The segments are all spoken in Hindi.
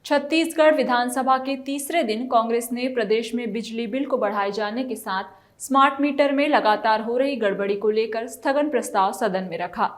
छत्तीसगढ़ विधानसभा के तीसरे दिन कांग्रेस ने प्रदेश में बिजली बिल को बढ़ाए जाने के साथ स्मार्ट मीटर में लगातार हो रही गड़बड़ी को लेकर स्थगन प्रस्ताव सदन में रखा,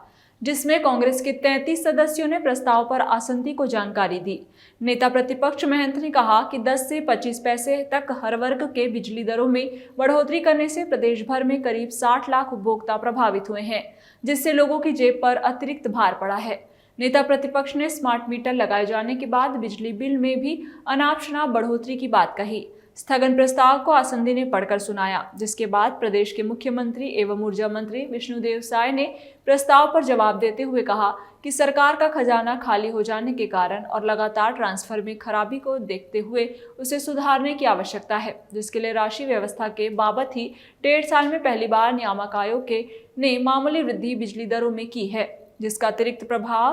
जिसमें कांग्रेस के 33 सदस्यों ने प्रस्ताव पर आसंदी को जानकारी दी। नेता प्रतिपक्ष महंत ने कहा कि 10 से 25 पैसे तक हर वर्ग के बिजली दरों में बढ़ोतरी करने से प्रदेश भर में करीब 60 लाख उपभोक्ता प्रभावित हुए हैं, जिससे लोगों की जेब पर अतिरिक्त भार पड़ा है। नेता प्रतिपक्ष ने स्मार्ट मीटर लगाए जाने के बाद बिजली बिल में भी अनाप शनाप बढ़ोतरी की बात कही। स्थगन प्रस्ताव को आसंदी ने पढ़कर सुनाया, जिसके बाद प्रदेश के मुख्यमंत्री एवं ऊर्जा मंत्री विष्णुदेव साय ने प्रस्ताव पर जवाब देते हुए कहा कि सरकार का खजाना खाली हो जाने के कारण और लगातार ट्रांसफर में खराबी को देखते हुए उसे सुधारने की आवश्यकता है, जिसके लिए राशि व्यवस्था के बाबत ही 1.5 साल में पहली बार नियामक आयोग ने मामूली वृद्धि बिजली दरों में की है, जिसका अतिरिक्त प्रभाव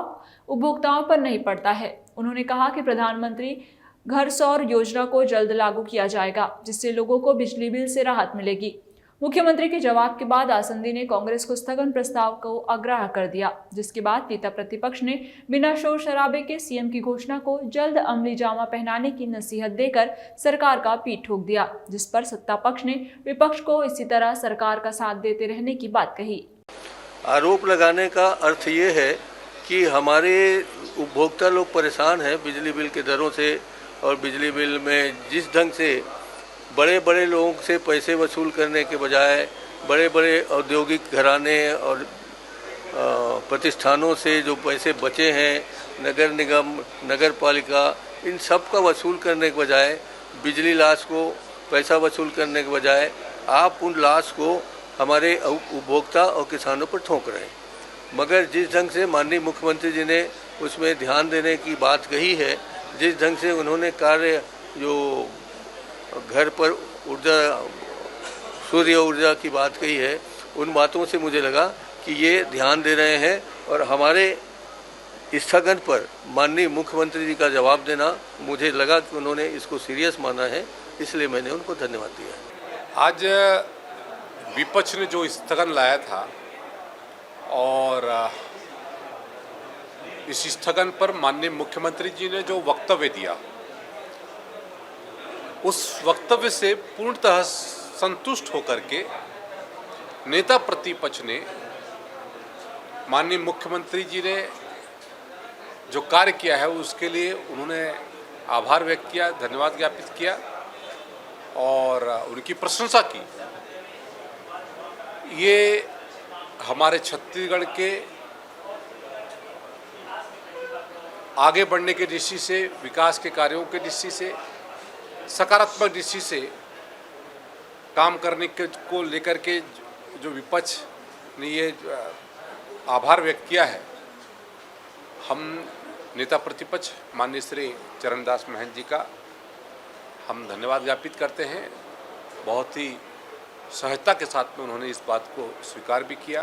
उपभोक्ताओं पर नहीं पड़ता है। उन्होंने कहा कि प्रधानमंत्री घर सौर योजना को जल्द लागू किया जाएगा, जिससे लोगों को बिजली बिल से राहत मिलेगी। मुख्यमंत्री के जवाब के बाद आसंदी ने कांग्रेस को स्थगन प्रस्ताव को अग्राह्य कर दिया, जिसके बाद नेता प्रतिपक्ष ने बिना शोर शराबे के सीएम की घोषणा को जल्द अमली जामा पहनाने की नसीहत देकर सरकार का पीठ ठोक दिया, जिस पर सत्ता पक्ष ने विपक्ष को इसी तरह सरकार का साथ देते रहने की बात कही। आरोप लगाने का अर्थ ये है कि हमारे उपभोक्ता लोग परेशान हैं बिजली बिल के दरों से, और बिजली बिल में जिस ढंग से बड़े बड़े लोगों से पैसे वसूल करने के बजाय बड़े बड़े औद्योगिक घराने और प्रतिष्ठानों से जो पैसे बचे हैं, नगर निगम, नगर पालिका, इन सब का वसूल करने के बजाय, बिजली लॉस को पैसा वसूल करने के बजाय आप उन लॉस को हमारे उपभोक्ता और किसानों पर ठोक रहे हैं। मगर जिस ढंग से माननीय मुख्यमंत्री जी ने उसमें ध्यान देने की बात कही है, जिस ढंग से उन्होंने कार्य जो घर पर ऊर्जा, सूर्य ऊर्जा की बात कही है, उन बातों से मुझे लगा कि ये ध्यान दे रहे हैं और हमारे स्थगन पर माननीय मुख्यमंत्री जी का जवाब देना, मुझे लगा कि उन्होंने इसको सीरियस माना है, इसलिए मैंने उनको धन्यवाद दिया। आज विपक्ष ने जो स्थगन लाया था और इस स्थगन पर माननीय मुख्यमंत्री जी ने जो वक्तव्य दिया, उस वक्तव्य से पूर्णतः संतुष्ट होकर के नेता प्रतिपक्ष ने माननीय मुख्यमंत्री जी ने जो कार्य किया है उसके लिए उन्होंने आभार व्यक्त किया, धन्यवाद ज्ञापित किया और उनकी प्रशंसा की। ये हमारे छत्तीसगढ़ के आगे बढ़ने के दृष्टि से, विकास के कार्यों के दृष्टि से, सकारात्मक दृष्टि से काम करने को लेकर के जो विपक्ष ने ये आभार व्यक्त किया है, हम नेता प्रतिपक्ष माननीय श्री चरणदास महंत जी का हम धन्यवाद ज्ञापित करते हैं। बहुत ही सहजता के साथ में उन्होंने इस बात को स्वीकार भी किया।